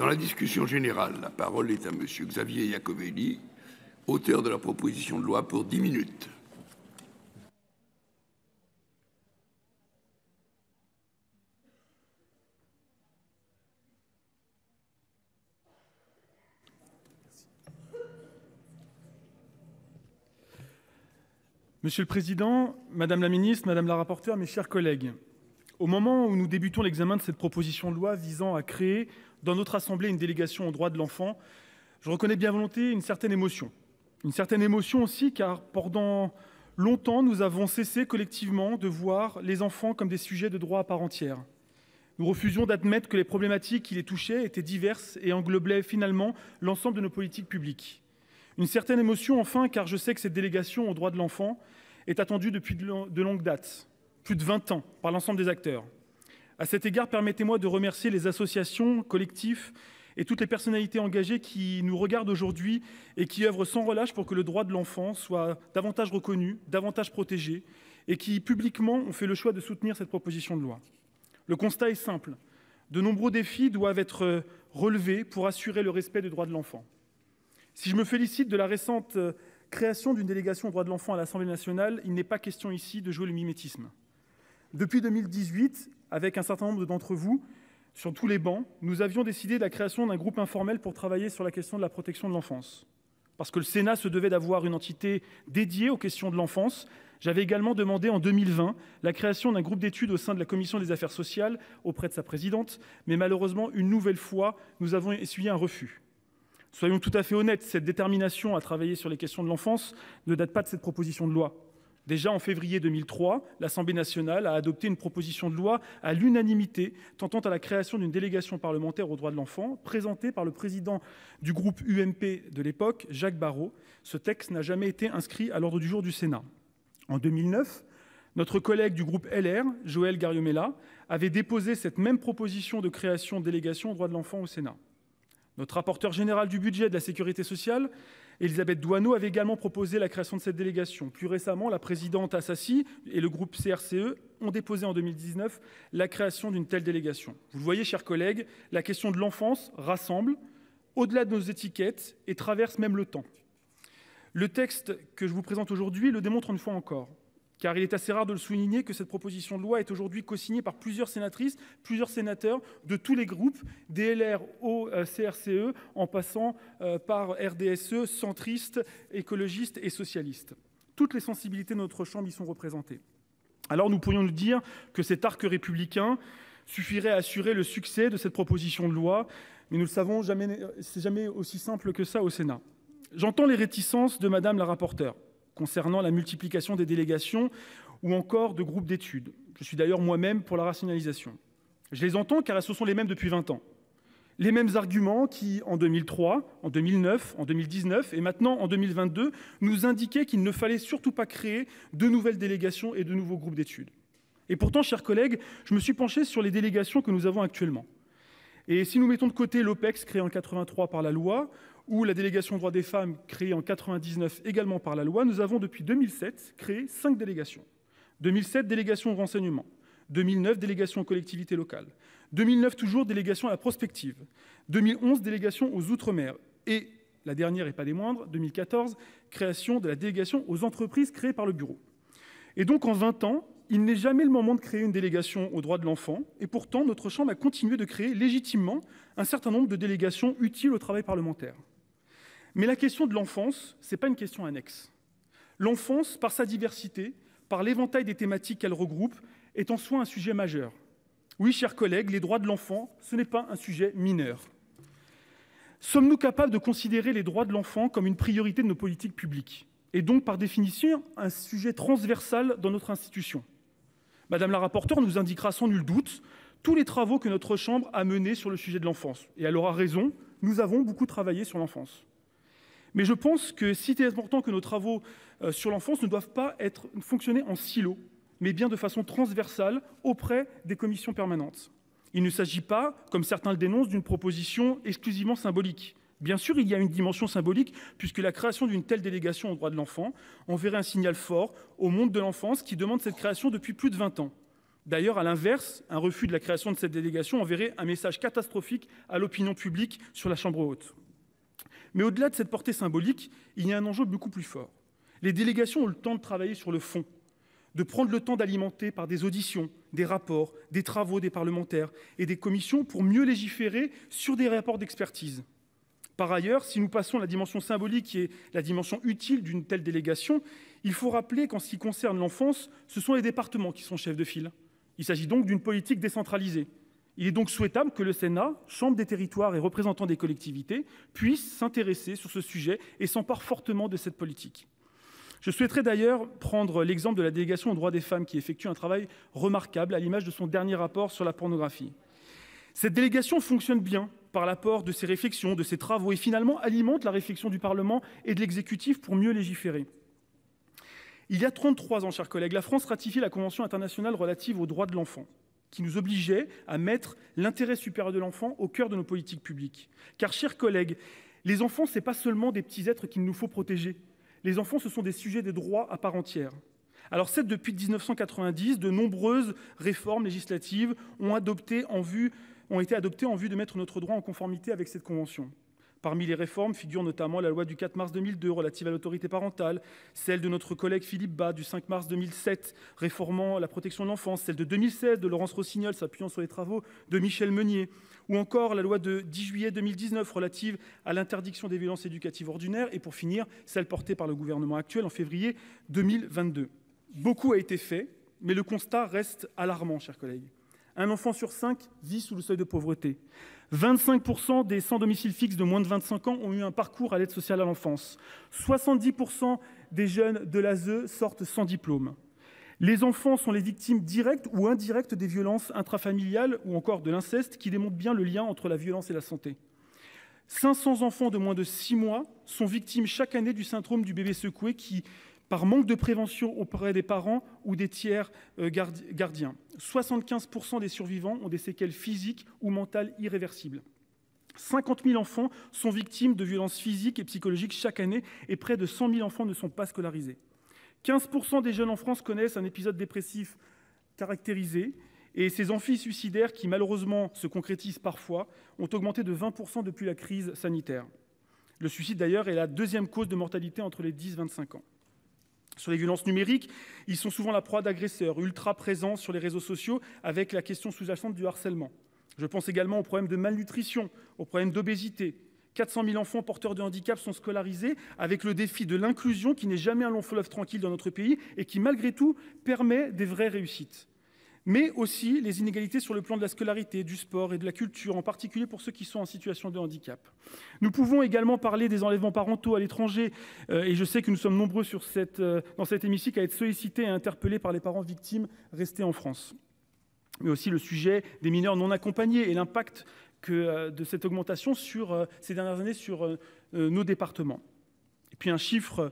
Dans la discussion générale, la parole est à monsieur Xavier Iacovelli, auteur de la proposition de loi pour 10 minutes. Monsieur le Président, Madame la Ministre, Madame la Rapporteure, mes chers collègues, au moment où nous débutons l'examen de cette proposition de loi visant à créer dans notre Assemblée une délégation aux droits de l'enfant, je reconnais bien volontiers une certaine émotion. Une certaine émotion aussi car pendant longtemps nous avons cessé collectivement de voir les enfants comme des sujets de droit à part entière. Nous refusions d'admettre que les problématiques qui les touchaient étaient diverses et englobaient finalement l'ensemble de nos politiques publiques. Une certaine émotion enfin car je sais que cette délégation aux droits de l'enfant est attendue depuis de longue date, plus de 20 ans, par l'ensemble des acteurs. À cet égard, permettez-moi de remercier les associations, collectifs et toutes les personnalités engagées qui nous regardent aujourd'hui et qui œuvrent sans relâche pour que le droit de l'enfant soit davantage reconnu, davantage protégé et qui publiquement ont fait le choix de soutenir cette proposition de loi. Le constat est simple. De nombreux défis doivent être relevés pour assurer le respect des droits de l'enfant. Si je me félicite de la récente création d'une délégation aux droits de l'enfant à l'Assemblée nationale, il n'est pas question ici de jouer le mimétisme. Depuis 2018, avec un certain nombre d'entre vous, sur tous les bancs, nous avions décidé de la création d'un groupe informel pour travailler sur la question de la protection de l'enfance. Parce que le Sénat se devait d'avoir une entité dédiée aux questions de l'enfance, j'avais également demandé en 2020 la création d'un groupe d'études au sein de la Commission des affaires sociales auprès de sa présidente, mais malheureusement, une nouvelle fois, nous avons essuyé un refus. Soyons tout à fait honnêtes, cette détermination à travailler sur les questions de l'enfance ne date pas de cette proposition de loi. Déjà en février 2003, l'Assemblée nationale a adopté une proposition de loi à l'unanimité tentant à la création d'une délégation parlementaire aux droits de l'enfant, présentée par le président du groupe UMP de l'époque, Jacques Barrot. Ce texte n'a jamais été inscrit à l'ordre du jour du Sénat. En 2009, notre collègue du groupe LR, Joël Garriomella, avait déposé cette même proposition de création de délégation aux droits de l'enfant au Sénat. Notre rapporteur général du budget de la Sécurité sociale, Elisabeth Doineau, avait également proposé la création de cette délégation. Plus récemment, la présidente Assassi et le groupe CRCE ont déposé en 2019 la création d'une telle délégation. Vous le voyez, chers collègues, la question de l'enfance rassemble, au-delà de nos étiquettes, et traverse même le temps. Le texte que je vous présente aujourd'hui le démontre une fois encore. Car il est assez rare de le souligner que cette proposition de loi est aujourd'hui co-signée par plusieurs sénatrices, plusieurs sénateurs de tous les groupes, des LR au CRCE, en passant par RDSE, centristes, écologistes et socialistes. Toutes les sensibilités de notre chambre y sont représentées. Alors nous pourrions nous dire que cet arc républicain suffirait à assurer le succès de cette proposition de loi, mais nous le savons, c'est jamais aussi simple que ça au Sénat. J'entends les réticences de Madame la rapporteure concernant la multiplication des délégations ou encore de groupes d'études. Je suis d'ailleurs moi-même pour la rationalisation. Je les entends car ce sont les mêmes depuis 20 ans. Les mêmes arguments qui, en 2003, en 2009, en 2019 et maintenant en 2022, nous indiquaient qu'il ne fallait surtout pas créer de nouvelles délégations et de nouveaux groupes d'études. Et pourtant, chers collègues, je me suis penché sur les délégations que nous avons actuellement. Et si nous mettons de côté l'OPEX créé en 83 par la loi, ou la délégation aux droits des femmes créée en 99 également par la loi, nous avons depuis 2007 créé 5 délégations. 2007, délégation au renseignement. 2009, délégation aux collectivités locales. 2009, toujours délégation à la prospective. 2011, délégation aux outre-mer. Et la dernière et pas des moindres, 2014, création de la délégation aux entreprises créées par le bureau. Et donc en 20 ans, il n'est jamais le moment de créer une délégation aux droits de l'enfant, et pourtant notre Chambre a continué de créer légitimement un certain nombre de délégations utiles au travail parlementaire. Mais la question de l'enfance, ce n'est pas une question annexe. L'enfance, par sa diversité, par l'éventail des thématiques qu'elle regroupe, est en soi un sujet majeur. Oui, chers collègues, les droits de l'enfant, ce n'est pas un sujet mineur. Sommes-nous capables de considérer les droits de l'enfant comme une priorité de nos politiques publiques, et donc par définition un sujet transversal dans notre institution? Madame la rapporteure nous indiquera sans nul doute tous les travaux que notre Chambre a menés sur le sujet de l'enfance. Et elle aura raison, nous avons beaucoup travaillé sur l'enfance. Mais je pense que si c'est important que nos travaux sur l'enfance ne doivent pas fonctionner en silo, mais bien de façon transversale auprès des commissions permanentes. Il ne s'agit pas, comme certains le dénoncent, d'une proposition exclusivement symbolique. Bien sûr, il y a une dimension symbolique, puisque la création d'une telle délégation aux droits de l'enfant enverrait un signal fort au monde de l'enfance qui demande cette création depuis plus de 20 ans. D'ailleurs, à l'inverse, un refus de la création de cette délégation enverrait un message catastrophique à l'opinion publique sur la Chambre haute. Mais au-delà de cette portée symbolique, il y a un enjeu beaucoup plus fort. Les délégations ont le temps de travailler sur le fond, de prendre le temps d'alimenter par des auditions, des rapports, des travaux des parlementaires et des commissions pour mieux légiférer sur des rapports d'expertise. Par ailleurs, si nous passons la dimension symbolique et la dimension utile d'une telle délégation, il faut rappeler qu'en ce qui concerne l'enfance, ce sont les départements qui sont chefs de file. Il s'agit donc d'une politique décentralisée. Il est donc souhaitable que le Sénat, chambre des territoires et représentant des collectivités, puisse s'intéresser sur ce sujet et s'empare fortement de cette politique. Je souhaiterais d'ailleurs prendre l'exemple de la délégation aux droits des femmes qui effectue un travail remarquable à l'image de son dernier rapport sur la pornographie. Cette délégation fonctionne bien par l'apport de ses réflexions, de ses travaux et finalement alimente la réflexion du Parlement et de l'exécutif pour mieux légiférer. Il y a 33 ans, chers collègues, la France ratifiait la Convention internationale relative aux droits de l'enfant, qui nous obligeait à mettre l'intérêt supérieur de l'enfant au cœur de nos politiques publiques. Car, chers collègues, les enfants, ce n'est pas seulement des petits êtres qu'il nous faut protéger. Les enfants, ce sont des sujets de droit à part entière. Alors certes, depuis 1990, de nombreuses réformes législatives ont été adoptées en vue de mettre notre droit en conformité avec cette convention. Parmi les réformes figure notamment la loi du 4 mars 2002 relative à l'autorité parentale, celle de notre collègue Philippe Bas du 5 mars 2007 réformant la protection de l'enfance, celle de 2016 de Laurence Rossignol s'appuyant sur les travaux de Michel Meunier, ou encore la loi de 10 juillet 2019 relative à l'interdiction des violences éducatives ordinaires, et pour finir, celle portée par le gouvernement actuel en février 2022. Beaucoup a été fait, mais le constat reste alarmant, chers collègues. Un enfant sur 5 vit sous le seuil de pauvreté. 25% des sans domicile fixe de moins de 25 ans ont eu un parcours à l'aide sociale à l'enfance. 70% des jeunes de l'ASE sortent sans diplôme. Les enfants sont les victimes directes ou indirectes des violences intrafamiliales ou encore de l'inceste qui démontrent bien le lien entre la violence et la santé. 500 enfants de moins de 6 mois sont victimes chaque année du syndrome du bébé secoué qui, par manque de prévention auprès des parents ou des tiers gardiens. 75% des survivants ont des séquelles physiques ou mentales irréversibles. 50 000 enfants sont victimes de violences physiques et psychologiques chaque année et près de 100 000 enfants ne sont pas scolarisés. 15% des jeunes en France connaissent un épisode dépressif caractérisé et ces amphis suicidaires qui malheureusement se concrétisent parfois ont augmenté de 20% depuis la crise sanitaire. Le suicide d'ailleurs est la deuxième cause de mortalité entre les 10 et 25 ans. Sur les violences numériques, ils sont souvent la proie d'agresseurs ultra présents sur les réseaux sociaux avec la question sous-jacente du harcèlement. Je pense également aux problèmes de malnutrition, aux problèmes d'obésité. 400 000 enfants porteurs de handicap sont scolarisés avec le défi de l'inclusion qui n'est jamais un long fleuve tranquille dans notre pays et qui malgré tout permet des vraies réussites. Mais aussi les inégalités sur le plan de la scolarité, du sport et de la culture, en particulier pour ceux qui sont en situation de handicap. Nous pouvons également parler des enlèvements parentaux à l'étranger, et je sais que nous sommes nombreux dans cet hémicycle à être sollicités et interpellés par les parents victimes restés en France. Mais aussi le sujet des mineurs non accompagnés et l'impact de cette augmentation ces dernières années sur nos départements. Et puis un chiffre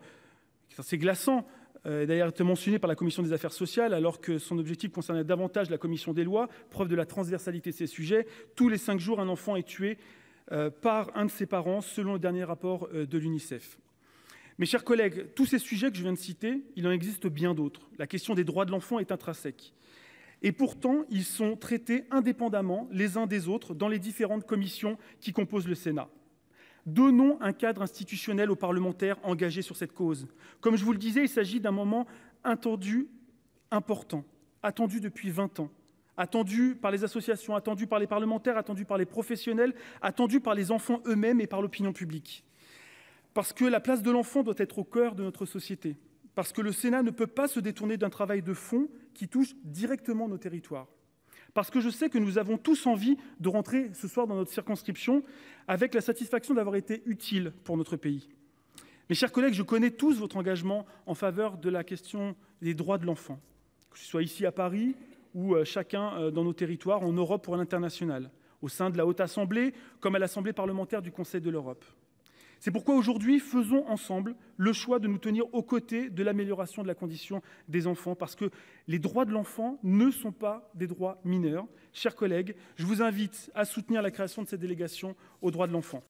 assez glaçant, d'ailleurs été mentionné par la Commission des affaires sociales, alors que son objectif concernait davantage la Commission des lois, preuve de la transversalité de ces sujets. Tous les 5 jours, un enfant est tué par un de ses parents, selon le dernier rapport de l'UNICEF. Mes chers collègues, tous ces sujets que je viens de citer, il en existe bien d'autres. La question des droits de l'enfant est intrinsèque. Et pourtant, ils sont traités indépendamment les uns des autres dans les différentes commissions qui composent le Sénat. Donnons un cadre institutionnel aux parlementaires engagés sur cette cause. Comme je vous le disais, il s'agit d'un moment attendu, important, attendu depuis 20 ans, attendu par les associations, attendu par les parlementaires, attendu par les professionnels, attendu par les enfants eux-mêmes et par l'opinion publique. Parce que la place de l'enfant doit être au cœur de notre société. Parce que le Sénat ne peut pas se détourner d'un travail de fond qui touche directement nos territoires. Parce que je sais que nous avons tous envie de rentrer ce soir dans notre circonscription avec la satisfaction d'avoir été utile pour notre pays. Mes chers collègues, je connais tous votre engagement en faveur de la question des droits de l'enfant, que ce soit ici à Paris ou chacun dans nos territoires, en Europe ou à l'international, au sein de la Haute Assemblée comme à l'Assemblée parlementaire du Conseil de l'Europe. C'est pourquoi aujourd'hui, faisons ensemble le choix de nous tenir aux côtés de l'amélioration de la condition des enfants, parce que les droits de l'enfant ne sont pas des droits mineurs. Chers collègues, je vous invite à soutenir la création de cette délégation aux droits de l'enfant.